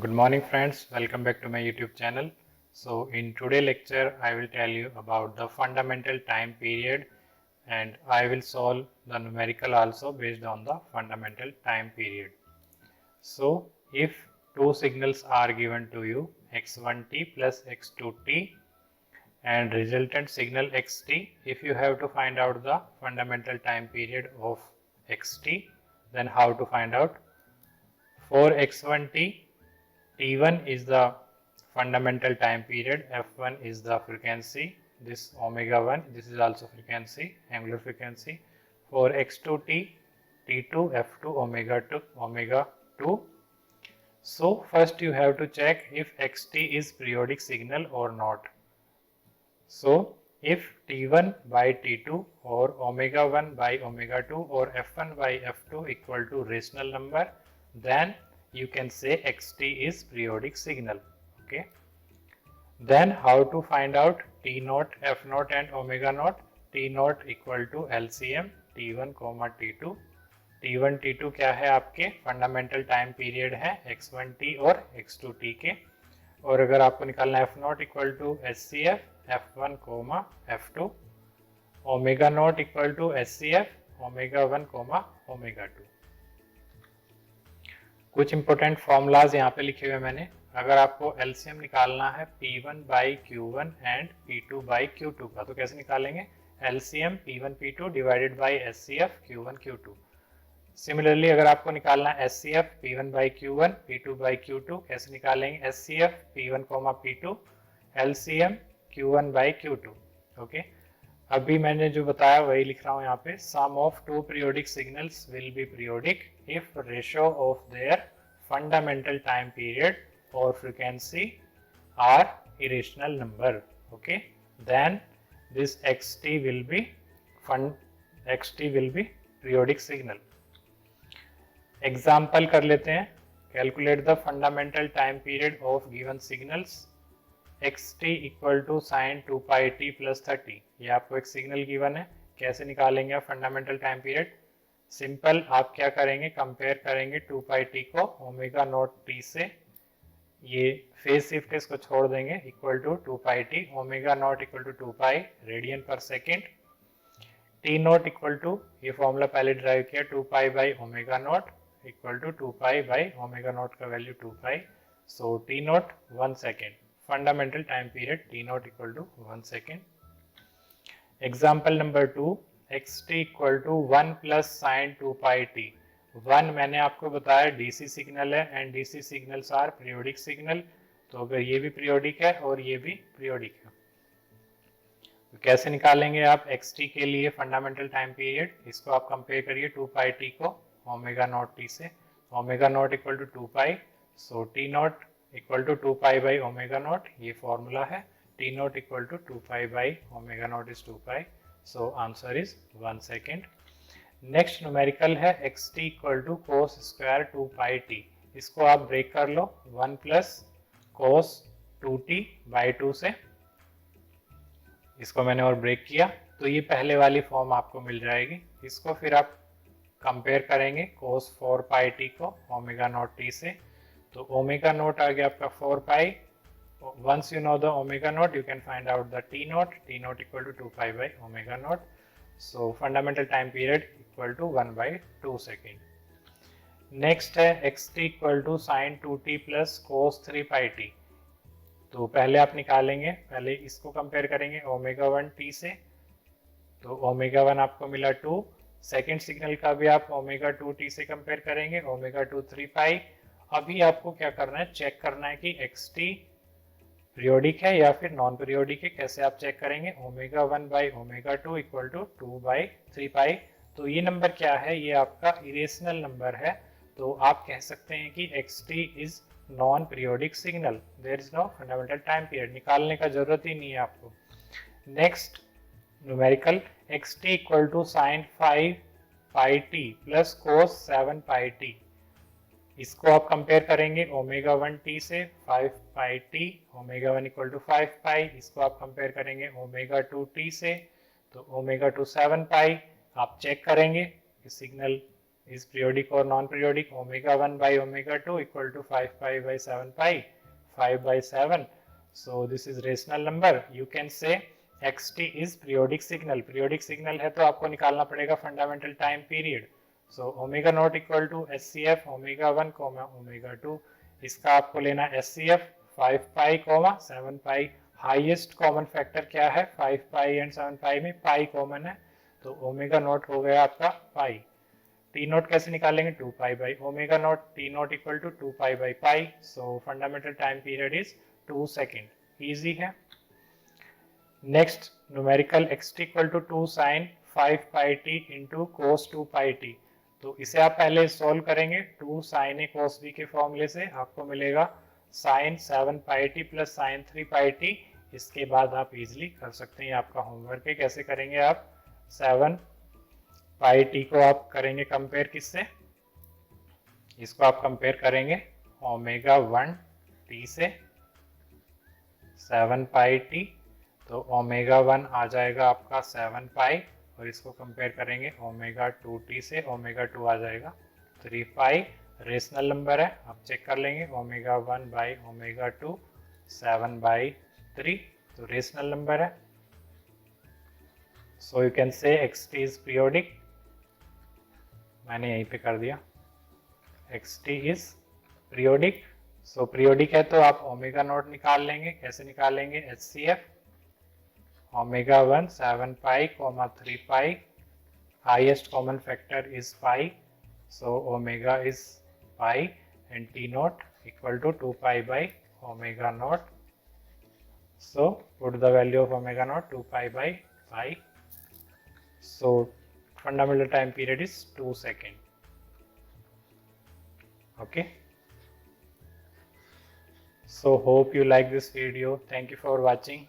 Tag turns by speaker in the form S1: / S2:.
S1: Good morning friends, welcome back to my YouTube channel. So in today lecture I will tell you about the fundamental time period and I will solve the numerical also based on the fundamental time period. So if two signals are given to you x1t plus x2t and resultant signal xt, if you have to find out the fundamental time period of xt, then how to find out? For x1t, T1 is the fundamental time period, F1 is the frequency, this omega 1, this is also frequency, angular frequency. For x2t, T2, F2, omega 2. So first you have to check if xt is periodic signal or not. So if T1 by T2 or omega 1 by omega 2 or F1 by F2 equal to rational number, then you can say xt is periodic signal. Okay. Then how to find out T naught, F naught and omega naught? T naught equal to LCM T1, T2. T1, T2 क्या है आपके fundamental time period है x1t और x2t के, और अगर आपको निकालना है F naught equal to SCF F1, F2, omega not equal to SCF omega 1, omega 2। कुछ इंपॉर्टेंट फॉर्मूलाज यहाँ पे लिखे हुए मैंने। अगर आपको एलसीएम निकालना है P1 by Q1 and P2 by Q2 का, तो कैसे निकालेंगे? LCM P1 P2 divided by SCF Q1 Q2। Similarly अगर आपको निकालना है SCF P1 by Q1 P2 by Q2, कैसे निकालेंगे? SCF P1, P2 LCM Q1 by Q2। Okay, अभी मैंने जो बताया वही लिख रहा हूँ यहाँ पे। Sum of two periodic signals will be periodic if ratio of their fundamental time period और frequency are irrational number. Okay, then this xt will be periodic signal। Example कर लेते हैं। Calculate the fundamental time period of given signals. xt equal to sine 2 pi t plus 30। ये आपको एक signal given है, कैसे निकालेंगे आप फंडामेंटल टाइम पीरियड? सिंपल, आप क्या करेंगे? कंपेयर करेंगे 2 पाई टी को ओमेगा नॉट टी से, ये फेज शिफ्ट इसको छोड़ देंगे, equal to 2 pi t omega not equal to 2 pi radian per second. T not equal to, ये फॉर्मूला पहले ड्राइव किया, 2 pi by omega not equal to 2 pi by omega nought का value 2 pi, so t nought 1 second. Fundamental time period t not equal to 1 second. Example number 2, xt equal to 1 plus sine 2 pi t. 1 मैंने आपको बताया DC signal है and DC signals are periodic signal, तो अगर ये भी periodic है और ये भी पीरियोडिक है, तो कैसे निकालेंगे आप xt के लिए फंडामेंटल टाइम पीरियड? इसको आप कंपेयर करिए 2 पाई टी को ओमेगा नॉट टी से, omega not equal to 2 pi, so t not equal to 2 pi by omega naught, ये फॉर्मूला है। T not equal to 2 pi by omega naught is 2 pi, so answer is 1 second. Next numerical है xt equal to cos square 2 pi t. इसको आप break कर लो 1 plus cos 2t by 2 से, इसको मैंने और ब्रेक किया, तो ये पहले वाली फॉर्म आपको मिल जाएगी। इसको फिर आप कंपेयर करेंगे कोस 4 पाई टी को ओमेगा नॉट टी से, तो ओमेगा नॉट आ गया आपका 4 pi. Once you know the omega nought, you can find out the t not equal to 2 pi by omega nought, so fundamental time period equal to 1/2 second. Next है xt equal to sine 2t plus cos 3 pi t. तो पहले आप निकालेंगे, पहले इसको compare करेंगे omega 1 t से, तो ओमेगा 1 आपको मिला 2। सेकेंड सिग्नल का भी आप ओमेगा 2 टी से कंपेयर करेंगे, ओमेगा 2 3 पाई। अभी आपको क्या करना है? चेक करना है कि xt पीरियोडिक है या फिर नॉन पीरियोडिक है। कैसे आप चेक करेंगे? Omega 1 by omega 2 equal to 2 by 3 pi. तो ये नंबर क्या है? ये आपका इरेशनल नंबर है, तो आप कह सकते हैं कि xt is non periodic signal, there is no fundamental time period. निकालने का जरूरत ही नहीं है आपको। Next numerical xt equal to sine 5 pi t plus cos 7 pi t. इसको आप कंपेयर करेंगे ओमेगा 1 टी से, 5 pi t omega 1 equal to 5 pi. इसको आप कंपेयर करेंगे ओमेगा 2 टी से, तो ओमेगा 2 7 पाई। आप चेक करेंगे कि signal is periodic or non-periodic. Omega 1 by omega 2 equal to 5 pi by 7 pi, 5 by 7. So this is rational number. You can say xt is periodic signal. Periodic signal है तो आपको निकालना पड़ेगा fundamental time period. So omega naught equal to SCF omega 1 comma omega 2. इसका आपको लेना SCF 5 pi comma 7 pi. Highest common factor क्या है? 5 पाई एंड 7 पाई में पाई कॉमन है, तो ओमेगा नॉट हो गया आपका पाई. टी नॉट कैसे निकालेंगे? 2 pi by omega not. T not equal to 2 pi by pi. So fundamental time period is 2 second. Easy है. Next numerical xt equal to 2 sine 5 pi t into cos 2 pi t. तो इसे आप पहले solve करेंगे 2 sign ए कोस B के फॉर्मूले से. आपको मिलेगा sign 7 pi t plus sign 3 pi T. इसके बाद आप इजीली कर सकते हैं. आपका होमवर्क है. कैसे करेंगे आप? 7 पाई टी को आप करेंगे कंपेयर किससे? इसको आप कंपेयर करेंगे ओमेगा 1 टी से 7 पाई टी. तो ओमेगा 1 आ जाएगा आपका 7 पाई और इसको कंपेयर करेंगे ओमेगा 2 टी से. ओमेगा 2 आ जाएगा 3 पाई. रेशनल नंबर है, आप चेक कर लेंगे. Omega 1 by omega 2 7 by 3. तो रेशनल नंबर है. So you can say xt is periodic. मैंने यहीं पे कर दिया. xt is periodic. So periodic है तो आप ओमेगा नॉट निकाल लेंगे. कैसे निकालेंगे? HCF omega 1 7 pi comma 3 pi. Highest common factor is pi, so omega is pi and t naught equal to 2 pi by omega naught. So put the value of omega naught 2 pi by pi. So fundamental time period is 2 seconds. Okay. So hope you like this video. Thank you for watching.